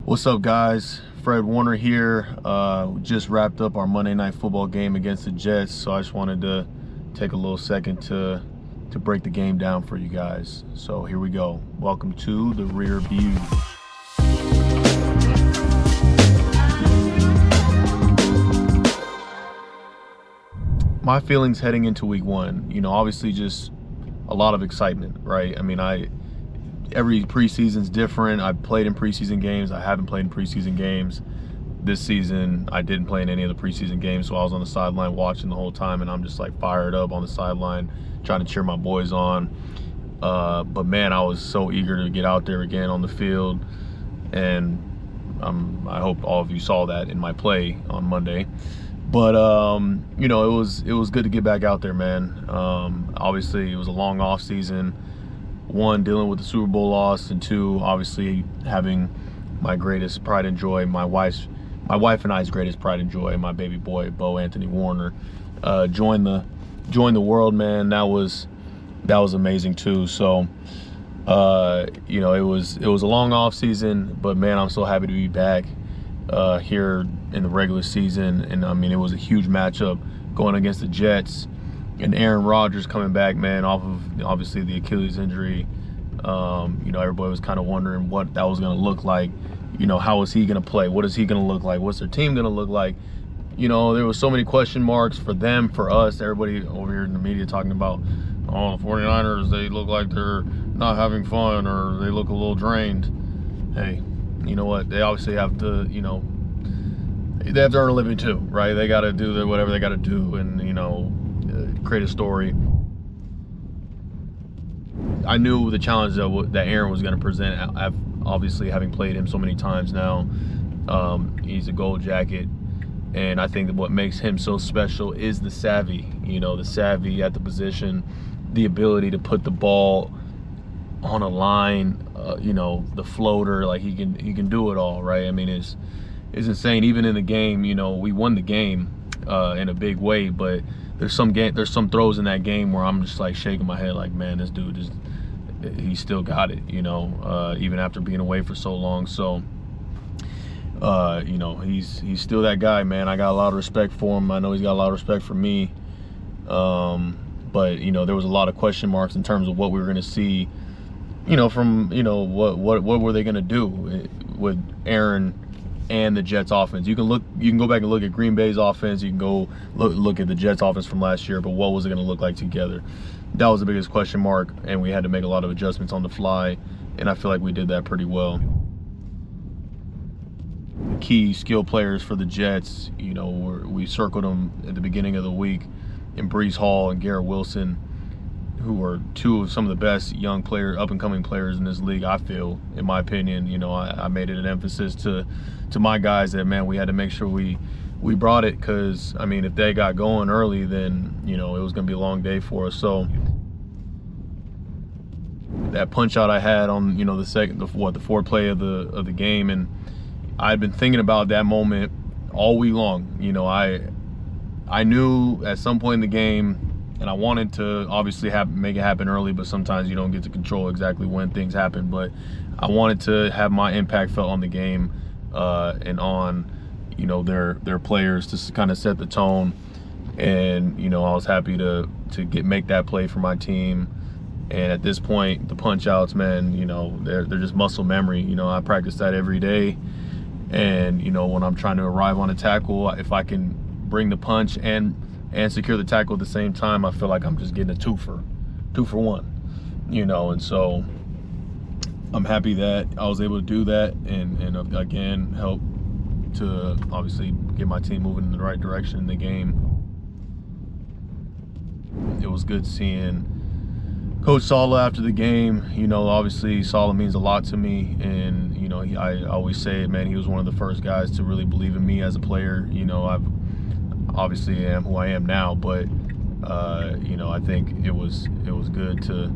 What's up, guys? Fred Warner here. We just wrapped up our Monday Night Football game against the Jets, so I just wanted to take a little second to break the game down for you guys. So here we go. Welcome to the Rear View. My feelings heading into week one, obviously just a lot of excitement, right? I mean, every preseason's different. I've played in preseason games. I haven't played in preseason games. This season, I didn't play in any of the preseason games, so I was on the sideline watching the whole time, and I'm just like fired up on the sideline, trying to cheer my boys on. But man, I was so eager to get out there again on the field, and I hope all of you saw that in my play on Monday. But it was good to get back out there, man. Obviously, it was a long off season. One, dealing with the Super Bowl loss, and two, obviously having my greatest pride and joy, my wife and I's greatest pride and joy, my baby boy, Bo Anthony Warner, join the world, man. That was amazing too. So, it was a long off season, but man, I'm so happy to be back here in the regular season. And I mean, it was a huge matchup going against the Jets. And Aaron Rodgers coming back, man, off of obviously the Achilles injury. Everybody was kind of wondering what that was going to look like. How is he going to play? What is he going to look like? What's their team going to look like? There was so many question marks for them, for us, everybody over here in the media talking about, oh, the 49ers, they look like they're not having fun, or they look a little drained. Hey, you know what? They obviously have to, they have to earn a living too, right? They got to do whatever they got to do, and, create a story. I knew the challenge that Aaron was going to present. Obviously, having played him so many times now, he's a gold jacket, and I think that what makes him so special is the savvy. The savvy at the position, the ability to put the ball on a line, the floater. Like he can do it all, right? I mean, it's insane. Even in the game, we won the game in a big way, but there's some throws in that game where I'm just like shaking my head like, man, this dude he still got it, even after being away for so long. So he's still that guy, man. I got a lot of respect for him. I know he's got a lot of respect for me. But there was a lot of question marks in terms of what we were going to see, from what were they going to do with Aaron and the Jets offense. You can go back and look at Green Bay's offense. You can go look at the Jets offense from last year, but what was it going to look like together? That was the biggest question mark, and we had to make a lot of adjustments on the fly, and I feel like we did that pretty well. Key skill players for the Jets, we circled them at the beginning of the week, in Breece Hall and Garrett Wilson, who are two of some of the best young up-and-coming players in this league, I feel, in my opinion. I made it an emphasis to my guys that, man, we had to make sure we brought it, because, I mean, if they got going early, then, it was going to be a long day for us. So that punch-out I had on, the fourth play of the game, and I'd been thinking about that moment all week long. I knew at some point in the game, and I wanted to obviously make it happen early, but sometimes you don't get to control exactly when things happen. But I wanted to have my impact felt on the game and on, their players, to kind of set the tone. And I was happy to make that play for my team. And at this point, the punch outs, man, they're just muscle memory. I practice that every day. And when I'm trying to arrive on a tackle, if I can bring the punch and secure the tackle at the same time, I feel like I'm just getting a two for one, and so I'm happy that I was able to do that, and again, help to obviously get my team moving in the right direction in the game. It was good seeing Coach Saleh after the game. Obviously Saleh means a lot to me, and I always say it, man, he was one of the first guys to really believe in me as a player. I've obviously am who I am now, but I think it was good to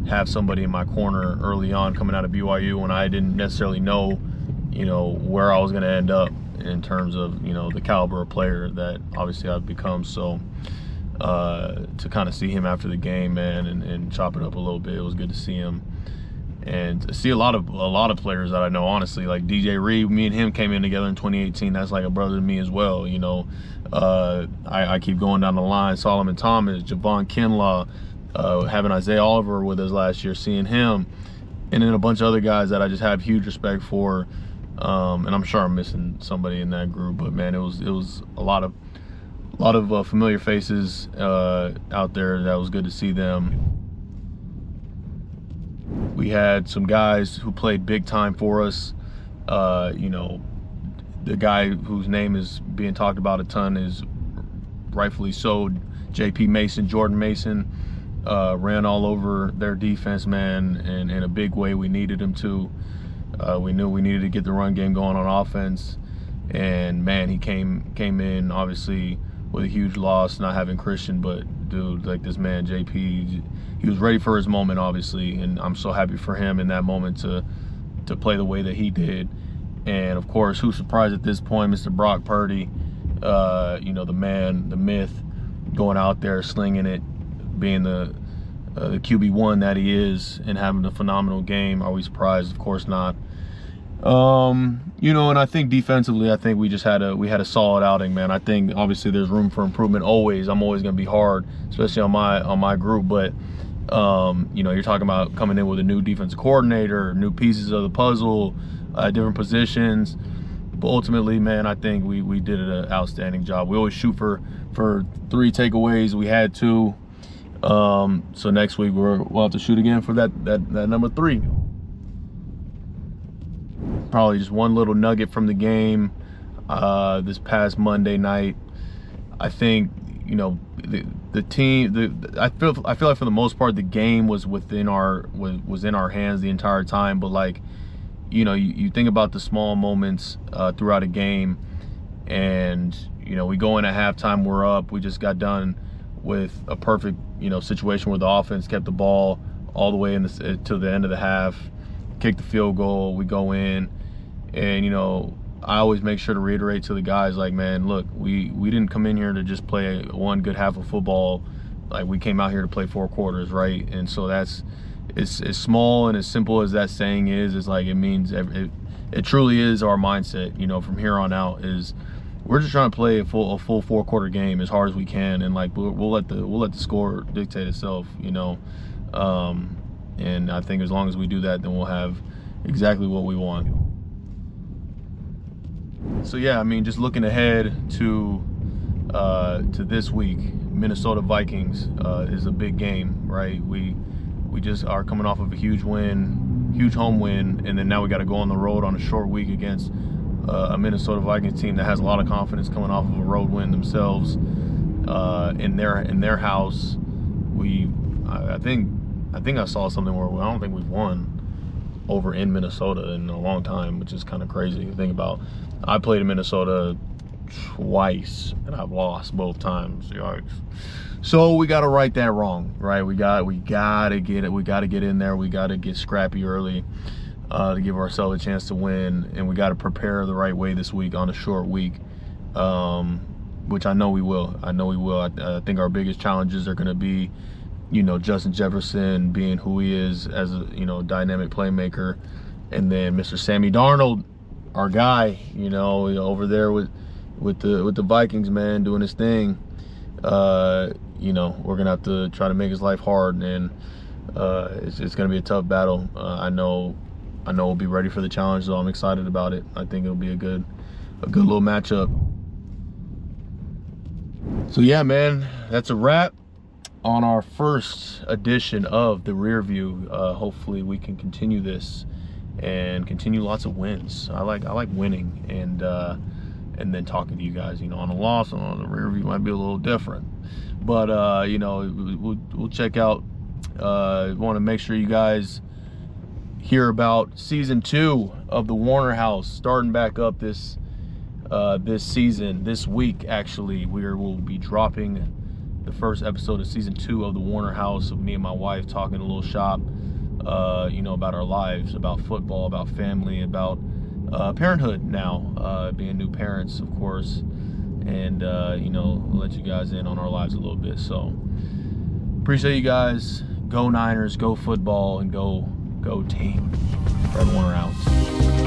have somebody in my corner early on coming out of BYU when I didn't necessarily know where I was going to end up in terms of the caliber of player that obviously I've become. So to kind of see him after the game, man, and chop it up a little bit, it was good to see him. And to see a lot of players that I know, honestly, like DJ Reed, me and him came in together in 2018. That's like a brother to me as well, you know. I keep going down the line. Solomon Thomas, Javon Kinlaw, having Isaiah Oliver with us last year, seeing him, and then a bunch of other guys that I just have huge respect for. And I'm sure I'm missing somebody in that group, but man, it was a lot of familiar faces out there. That was good to see them. We had some guys who played big time for us. You know, the guy whose name is being talked about a ton is rightfully so, JP Mason, Jordan Mason, ran all over their defense, man, and in a big way. We needed him to. We knew we needed to get the run game going on offense, and man, he came in obviously with a huge loss, not having Christian, but dude, like this man JP, he was ready for his moment, obviously, and I'm so happy for him in that moment to play the way that he did. And of course, who's surprised at this point, Mr. Brock Purdy, you know, the man, the myth, going out there slinging it, being the QB1 that he is, and having a phenomenal game. Are we surprised? Of course not. You know, and I think defensively, I think we had a solid outing, man. I think obviously there's room for improvement always. I'm always going to be hard, especially on my group, but you know, you're talking about coming in with a new defensive coordinator, new pieces of the puzzle, different positions. But ultimately, man, I think we did an outstanding job. We always shoot for 3 takeaways. We had 2. So next week we'll have to shoot again for that number 3. Probably just one little nugget from the game this past Monday night. I think, you know, the team. I feel like for the most part the game was in our hands the entire time. But like, you know, you think about the small moments throughout a game, and you know, we go in at halftime, we're up. We just got done with a perfect, you know, situation where the offense kept the ball all the way to the end of the half, kicked the field goal, we go in, and you know, I always make sure to reiterate to the guys, like, man, look, we didn't come in here to just play one good half of football. Like, we came out here to play 4 quarters, right? And so it's as small and as simple as that saying is like, it means it truly is our mindset, you know, from here on out. Is we're just trying to play a full 4-quarter game as hard as we can, and like we'll let the score dictate itself, you know. And I think as long as we do that, then we'll have exactly what we want. So yeah, I mean, just looking ahead to this week, Minnesota Vikings is a big game, right? We just are coming off of a huge home win, and then now we got to go on the road on a short week against a Minnesota Vikings team that has a lot of confidence coming off of a road win themselves in their house. I think I saw something where I don't think we've won over in Minnesota in a long time, which is kind of crazy to think about. I played in Minnesota twice and I've lost both times. Yikes. So we got to right that wrong, right? We got to get it. We got to get in there. We got to get scrappy early to give ourselves a chance to win, and we got to prepare the right way this week on a short week, which I know we will. I think our biggest challenges are going to be, you know, Justin Jefferson being who he is as a, you know, dynamic playmaker, and then Mr. Sammy Darnold, our guy, you know, over there with the Vikings, man, doing his thing. You know, we're gonna have to try to make his life hard, and it's gonna be a tough battle. I know we'll be ready for the challenge, so I'm excited about it. I think it'll be a good little matchup. So yeah, man, that's a wrap on our first edition of the Rear View. Hopefully we can continue this and continue lots of wins. I like winning, and then talking to you guys, you know, on a loss and on the Rear View might be a little different. But you know, we'll check out. Want to make sure you guys hear about season 2 of the Warner House starting back up this season. This week, actually, we'll be dropping the first episode of season 2 of the Warner House, of me and my wife talking a little shop, you know, about our lives, about football, about family, about parenthood now, being new parents, of course, and you know, we'll let you guys in on our lives a little bit. So appreciate you guys. Go Niners, go football, and go Go team. Fred Warner out.